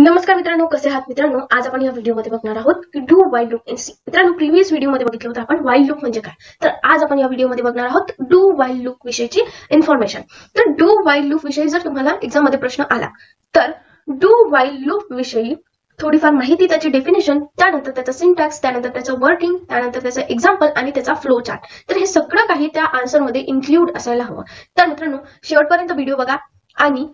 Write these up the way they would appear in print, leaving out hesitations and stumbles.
नमस्कार मित्रांनो, कसे आहात मित्रांनो? आज आपण या व्हिडिओमध्ये बघणार आहोत की do while loop in C. मित्रांनो, प्रीवियस व्हिडिओमध्ये बघितलं होतं आपण व्हाईल लूप म्हणजे काय. तर आज आपण या व्हिडिओमध्ये बघणार आहोत डू व्हाईल लूप विषयीची इन्फॉर्मेशन. तर डू व्हाईल लूप विषयी जर तुम्हाला एक्झाम मध्ये प्रश्न आला तर डू व्हाईल लूप विषयी थोडीफार माहिती, त्याची डेफिनेशन, त्यानंतर त्याचा सिंटॅक्स, त्यानंतर त्याचं वर्किंग, त्यानंतर त्याचं एक्झाम्पल आणि त्याचा फ्लो चार्ट. तर हे सगळं काही त्या आन्सर मध्ये इन्क्लूड असायला हवं. तर मित्रांनो, शेवटपर्यंत व्हिडिओ बघा आणि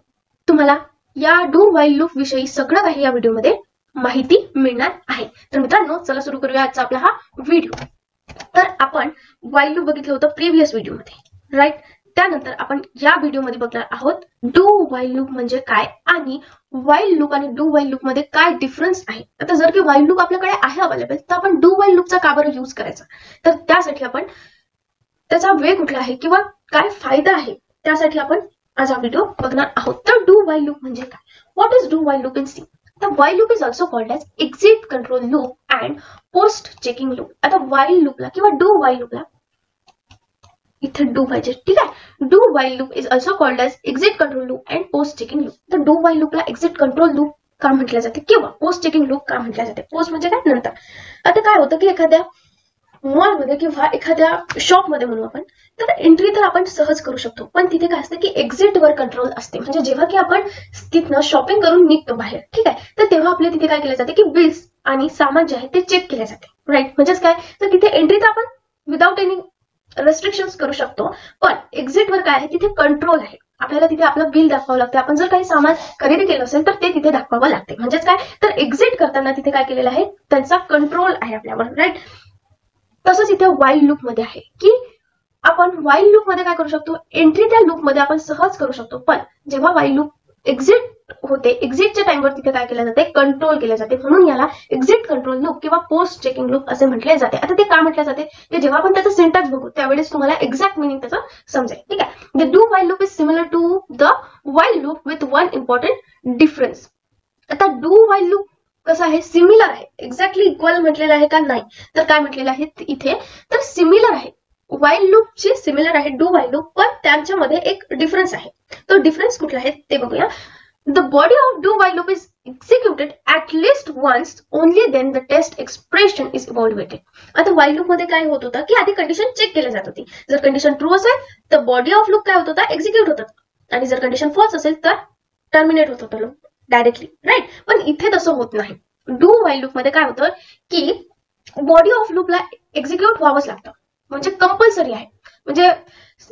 तुम्हाला या डू व्हाईल लूप विषयी सगळं काही या व्हिडिओमध्ये माहिती मिळणार आहे. तर मित्रांनो, चला सुरू करूया आजचा आपला हा व्हिडिओ. तर आपण व्हाईल लूप बघितलं होतं प्रीवियस व्हिडिओमध्ये, राईट. त्यानंतर आपण या व्हिडिओमध्ये बघणार आहोत डू व्हाईल लूप म्हणजे काय आणि व्हाईल लूप आणि डू व्हाईल लूप मध्ये काय डिफरन्स आहे. आता जर की व्हाईल लूप आपल्याकडे आहे अवेलेबल, तर आपण डू व्हाईल लूपचा का बरं यूज करायचा. तर त्यासाठी आपण त्याचा वे कुठला आहे किंवा काय फायदा आहे, त्यासाठी आपण आज हा व्हिडिओ बघणार आहोत. तर डू व्हाईल लूप म्हणजे काय, what is do while loop in C. The while loop is also called as exit control loop and post checking loop. आता while loop ला किंवा do while loop ला इथे डू पाहिजे, ठीक आहे. Do while loop is also called as exit control loop and post checking loop. तर do while loop ला exit control loop का म्हटलं जाते किंवा पोस्ट चेकिंग लूप का म्हटलं जाते. पोस्ट म्हणजे काय, नंतर. आता काय होतं की एखाद्या मॉलमध्ये किंवा एखाद्या शॉपमध्ये म्हणू आपण, तर एंट्री तर आपण सहज करू शकतो, पण तिथे काय असतं की एक्झिट वर कंट्रोल असते. म्हणजे जेव्हा की आपण तिथनं शॉपिंग करून निघतो बाहेर, ठीक आहे, तर तेव्हा आपल्या तिथे काय केलं जाते की बिल्स आणि सामान जे आहे ते चेक केले जाते, राईट. म्हणजेच काय, तर तिथे एंट्री तर आपण विदाउट एनी रेस्ट्रिक्शन्स करू शकतो, पण एक्झिट वर काय आहे, तिथे कंट्रोल आहे. आपल्याला तिथे आपलं बिल दाखवावं लागतं. आपण जर काही सामान खरेदी केलं असेल तर ते तिथे दाखवावं लागते. म्हणजेच काय, तर एक्झिट करताना तिथे काय केलेलं आहे, त्यांचा कंट्रोल आहे आपल्यावर, राईट. तसंच इथे व्हाईल लूप मध्ये आहे की आपण व्हाईल लूप मध्ये काय करू शकतो, एंट्री त्या लूप मध्ये आपण सहज करू शकतो, पण जेव्हा व्हाईल लूप एक्झिट होते, एक्झिटच्या टाइमवर तिथे काय केलं जाते, कंट्रोल केले जाते. म्हणून याला एक्झिट कंट्रोल लूप किंवा पोस्ट चेकिंग लूप असे म्हटले जाते. आता ते का म्हटले जाते ते जेव्हा आपण त्याचं सिंटॅक्स बघू त्यावेळेस तुम्हाला एक्झॅक्ट मिनिंग त्याचं समजेल, ठीक आहे. The do while loop is similar to the while loop with one important difference. आता डू व्हाईल लूप कसं आहे, सिमिलर आहे. एक्झॅक्टली इक्वल म्हटलेलं आहे का, नाही. तर काय म्हटलेलं आहे इथे, तर सिमिलर आहे. व्हाईल लूपची सिमिलर आहे डू व्हाईल लूप, पण त्यांच्यामध्ये एक डिफरन्स आहे. तो डिफरन्स कुठला आहे ते बघूया. The body of do while loop is executed at least once, only then the test expression is evaluated. आता व्हाईल लूप मध्ये काय होत होतं की आधी कंडिशन चेक केली जात होती. जर कंडिशन ट्रू असेल तर बॉडी ऑफ लूप काय होत होता, एक्झिक्यूट होत, आणि जर कंडिशन फॉल्स असेल तर टर्मिनेट होत होतं लूप डायरेक्टली, राईट. पण इथे तसं होत नाही. डू व्हाईल लूप मध्ये काय होतं की बॉडी ऑफ लूपला एक्झिक्यूट व्हावंच लागतं, म्हणजे कंपल्सरी आहे. म्हणजे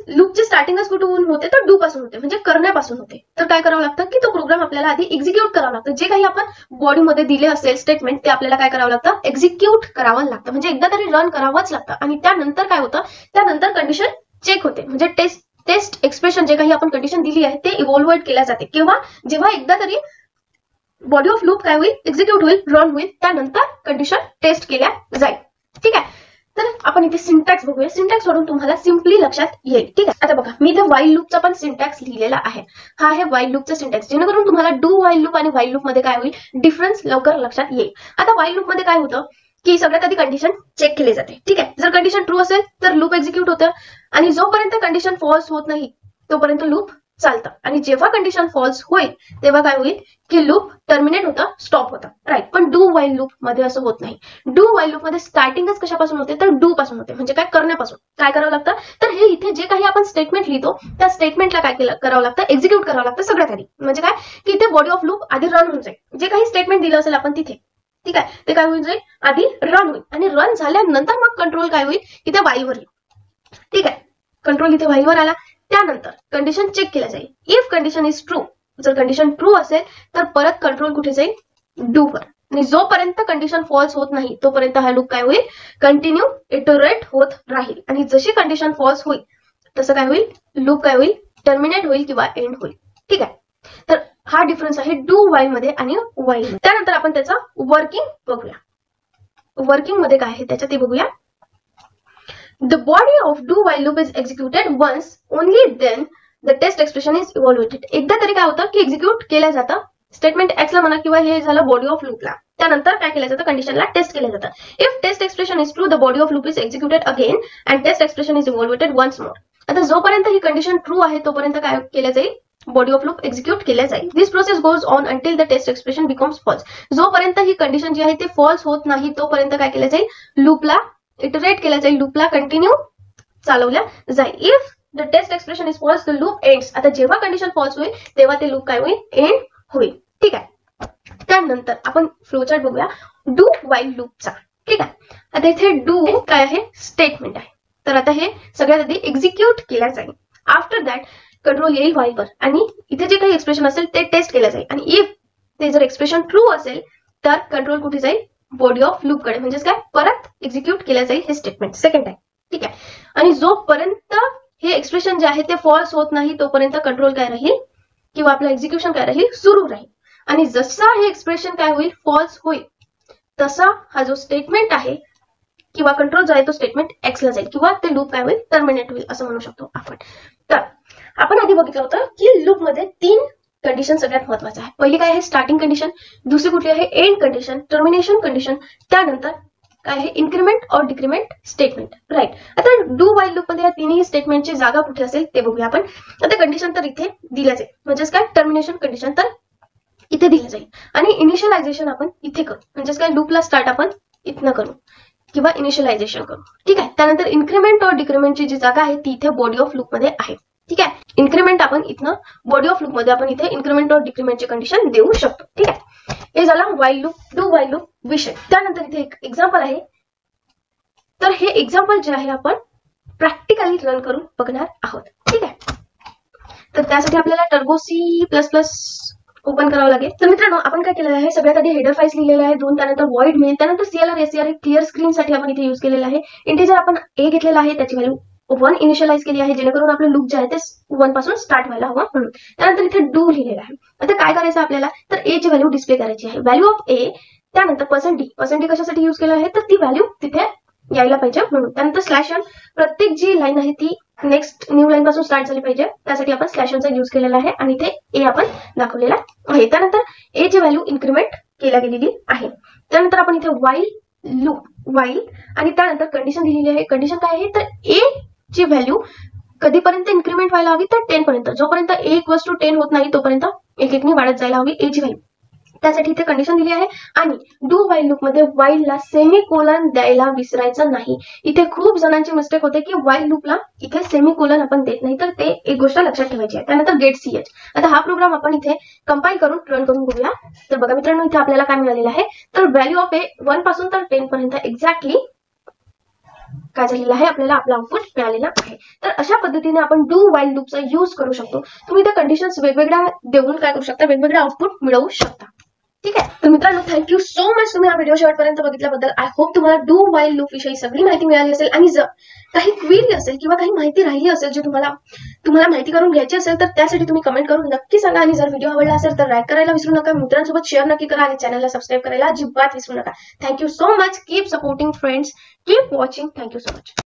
लूपची स्टार्टिंगच कुठून होते, तर डू पासून होते, म्हणजे करण्यापासून होते. तर काय करावं लागतं की तो प्रोग्राम आपल्याला आधी एक्झिक्यूट करावा लागतं. जे काही आपण बॉडीमध्ये दिले असेल स्टेटमेंट ते आपल्याला काय करावं लागतं, एक्झिक्यूट करावं लागतं. म्हणजे एकदा तरी रन करावंच लागतं. आणि त्यानंतर काय होतं, त्यानंतर कंडिशन चेक होते. म्हणजे टेस्ट एक्सप्रेशन जे काही आपण कंडिशन दिली आहे ते इव्हॉल्युएट केल्या जाते. किंवा जेव्हा एकदा तरी बॉडी ऑफ लूप काय होईल, एक्झिक्यूट होईल, रन होईल, त्यानंतर कंडिशन टेस्ट केल्या जाईल, ठीक आहे. तर आपण इथे सिंटॅक्स बघूया. सिंटॅक्स वरून तुम्हाला सिम्पली लक्षात येईल, ठीक आहे. आता बघा, मी इथे व्हाईल लूपचा पण सिंटॅक्स लिहिलेला आहे. हा आहे व्हाईल लूपचा सिंटॅक्स, जेणेकरून तुम्हाला डू व्हाईल लूप आणि व्हाईल लूप मध्ये काय होईल, डिफरन्स लवकर लक्षात येईल. आता व्हाईल लूप मध्ये काय होतं की सगळ्यात आधी कंडिशन चेक केली जाते, ठीक आहे. जर कंडिशन ट्रू असेल तर लूप एक्झिक्यूट होतं, आणि जोपर्यंत कंडिशन फॉल्स होत नाही तोपर्यंत लूप चालतं. आणि जेव्हा कंडिशन फॉल्स होईल तेव्हा काय होईल की लूप टर्मिनेट होतं, स्टॉप होतं, राईट. पण डू व्हाईल लूप मध्ये असं होत नाही. डू व्हाईल लूप मध्ये स्टार्टिंगच कशापासून होते, तर डू पासून होते. म्हणजे काय, करण्यापासून. काय करावं लागतं, तर हे इथे जे काही आपण स्टेटमेंट लिहितो त्या स्टेटमेंटला काय करावं लागतं, एक्झिक्यूट करावं लागतं सगळ्यात आधी. म्हणजे काय की इथे बॉडी ऑफ लूप आधी रन होऊन जाईल. जे काही स्टेटमेंट दिलं असेल आपण तिथे, ठीक आहे, ते काय होऊन जाईल, आधी रन होईल. आणि रन झाल्यानंतर मग कंट्रोल काय होईल, इथे व्हाईलवर येईल, ठीक आहे. कंट्रोल इथे व्हाईलवर आला, त्यानंतर कंडिशन चेक केल्या जाईल. इफ कंडिशन इज ट्रू, जर कंडिशन ट्रू असेल तर परत कंट्रोल कुठे जाईल, डू वर. आणि जोपर्यंत कंडिशन फॉल्स होत नाही तोपर्यंत हा लूप काय होईल, कंटिन्यू इटरेट होत राहील. आणि जशी कंडिशन फॉल्स होईल तसं काय होईल, लूप काय होईल, टर्मिनेट होईल किंवा एंड होईल, ठीक आहे. तर हा डिफरन्स आहे डू व्हाईल मध्ये आणि व्हाईल. त्यानंतर आपण त्याचं वर्किंग बघूया. वर्किंग मध्ये काय आहे त्याच्यात ते बघूया. The body of do while loop is executed once, only then the test expression is evaluated. एकदा तरी काय होतं की एक्झिक्यूट केलं जातं स्टेटमेंट एक्स ला म्हणा किंवा हे झालं बॉडी ऑफ लूपला. त्यानंतर काय केलं जातं, कंडिशनला टेस्ट केलं जातं. If test expression is true, the body of loop is executed again and test expression is evaluated once more. आता जोपर्यंत ही कंडिशन ट्रू आहे तोपर्यंत काय केलं जाईल, बॉडी ऑफ लूप एक्झिक्यूट केल्या जाईल. This process goes on until the test expression becomes false. जोपर्यंत ही कंडिशन जी आहे ते फॉल्स होत नाही तोपर्यंत काय केलं जाईल, लूपला इटरेट केल्या जाईल, लूपला कंटिन्यू चालवल्या जाईल. If the test expression is false the loop ends. आता जेव्हा कंडिशन फॉल्स होईल तेव्हा ते लूप काय होईल, एंड होईल. ठीक आहे. त्यानंतर आपण फ्लोचार्ट बघूया डू वाईल लूपचा. ठीक आहे. आता इथे डू काय आहे, स्टेटमेंट आहे. तर आता हे सगळ्यात आधी एक्झिक्यूट केल्या जाईल. आफ्टर दॅट कंट्रोल येईल व्हाईलवर आणि इथे जे काही एक्सप्रेशन असेल ते टेस्ट केलं जाईल. आणि इफ ते जर एक्सप्रेशन ट्रू असेल तर कंट्रोल कुठे जाईल, बॉडी ऑफ लूप कडे. म्हणजेच काय, परत एक्झिक्यूट केल्या जाईल हे स्टेटमेंट. सेकंड आहे. ठीक आहे. आणि जोपर्यंत हे एक्सप्रेशन जे आहे ते फॉल्स होत नाही तोपर्यंत कंट्रोल काय राहील किंवा आपलं एक्झिक्युशन काय राहील, सुरू राहील. आणि जसा हे एक्सप्रेशन काय होईल, फॉल्स होईल, तसा हा जो स्टेटमेंट आहे किंवा कंट्रोल जो आहे तो स्टेटमेंट एक्सला जाईल किंवा ते लूप काय होईल, टर्मिनेट होईल असं म्हणू शकतो आपण. तर आपण आधी बघितलं होतं की लूपमध्ये 3 कंडिशन सगळ्यात महत्वाचं आहे. पहिली काय आहे, स्टार्टिंग कंडिशन. दुसरी कुठली आहे, एंड कंडिशन, टर्मिनेशन कंडिशन. त्यानंतर काय आहे, इन्क्रीमेंट और डिक्रीमेंट स्टेटमेंट. राईट. आता डू वाईल लूप मध्ये या तिन्ही स्टेटमेंटची जागा कुठे असेल ते बघूया आपण. आता कंडिशन तर इथे दिल्या जाईल, म्हणजेच काय, टर्मिनेशन कंडिशन तर इथे दिलं जाईल आणि इनिशियलायझेशन आपण इथे करू. म्हणजेच काय, लूपला स्टार्ट आपण इथनं करू किंवा इनिशियलायझेशन करू. ठीक आहे. त्यानंतर इन्क्रीमेंट और डिक्रीमेंटची जी जागा आहे ती इथे बॉडी ऑफ लूप मध्ये आहे. ठीक आहे. इन्क्रीमेंट आपण इथनं बॉडी ऑफ लूप मध्ये आपण इथे इन्क्रीमेंट और डिक्रीमेंटची कंडिशन देऊ शकतो. ठीक आहे. हे झाला while loop, do while loop विषय. त्यानंतर इथे एक एक्झाम्पल आहे. तर हे एक्झाम्पल जे आहे आपण प्रॅक्टिकली रन करून बघणार आहोत. ठीक आहे. तर त्यासाठी आपल्याला टर्बो C++ ओपन करावं लागेल. तर मित्रांनो, आपण काय केलेलं आहे, सगळ्यात आधी हेडर फाइल्स लिहिलेल्या आहे 2, त्यानंतर वॉइड मेन, त्यानंतर CLR SCR क्लिअर स्क्रीन साठी आपण इथे युज केलेला आहे. इंटिजर आपण A घेतलेला आहे, त्याची व्हॅल्यू 1 इनिशियलाइज केली आहे जेणेकरून आपलं लूप जे आहे ते 1 पासून स्टार्ट व्हायला हवं म्हणून. त्यानंतर इथे डू लिहिलेला आहे. आता काय करायचं आपल्याला, तर A ची व्हॅल्यू डिस्प्ले करायची आहे, व्हॅल्यू ऑफ A. त्यानंतर %D कशासाठी युज केलं आहे, तर ती व्हॅल्यू तिथे यायला पाहिजे म्हणून. त्यानंतर /n, प्रत्येक जी लाईन आहे ती नेक्स्ट न्यू लाईन पासून स्टार्ट झाली पाहिजे, त्यासाठी आपण /nचा युज केलेला आहे आणि इथे A आपण दाखवलेला आहे. त्यानंतर A ची व्हॅल्यू इन्क्रीमेंट केल्या गेलेली आहे. त्यानंतर आपण इथे वाईल लूप, वाईल आणि त्यानंतर कंडिशन दिलेली आहे. कंडिशन काय आहे, तर A ची व्हॅल्यू कधीपर्यंत इन्क्रीमेंट व्हायला हवी, तर 10 पर्यंत. जोपर्यंत A = 10 होत नाही तोपर्यंत एक वाढत जायला हवी A ची व्हॅल्यू. त्यासाठी इथे कंडिशन दिली आहे. आणि डू वाईल लूप मध्ये वाईलला सेमीकोलन द्यायला विसरायचं नाही. इथे खूप जणांची मिस्टेक होते की वाईल लूपला इथे सेमीकोलन आपण देत नाही, तर ते एक गोष्ट लक्षात ठेवायची आहे. त्यानंतर गेट CH. आता हा प्रोग्राम आपण इथे कंपाईल करून रन करून बघूया. तर बघा मित्रांनो, इथे आपल्याला काय मिळालेलं आहे, तर व्हॅल्यू ऑफ A 1 पासून तर 10 पर्यंत एक्झॅक्टली काय झालेलं आहे, आपल्याला आपला आउटपुट मिळालेला आहे. तर अशा पद्धतीने आपण डू वाईल लूपचा यूज करू शकतो. तुम्ही त्या कंडिशन्स वेगवेगळ्या देऊन काय करू शकता, वेगवेगळे आउटपुट मिळवू शकता. ठीक आहे. तर मित्रांनो, थँक्यू सो मच तुम्ही हा व्हिडिओ शेवटपर्यंत बघितल्याबद्दल. आय होप तुम्हाला डू वाईल लूप विषयी सगळी माहिती मिळाली असेल. आणि जर काही क्वेरी असेल किंवा काही माहिती राहिली असेल जी तुम्हाला माहिती करून घ्यायची असेल तर त्यासाठी तुम्ही कमेंट करून नक्की सांगा. आणि जर व्हिडिओ आवडला असेल तर लाईक करायला विसरू नका, मित्रांसोबत शेअर नक्की करा आणि चॅनलला सबस्क्राईब करायला अजिबात विसरू नका. Thank you so much. Keep supporting friends, keep watching. Thank you so much.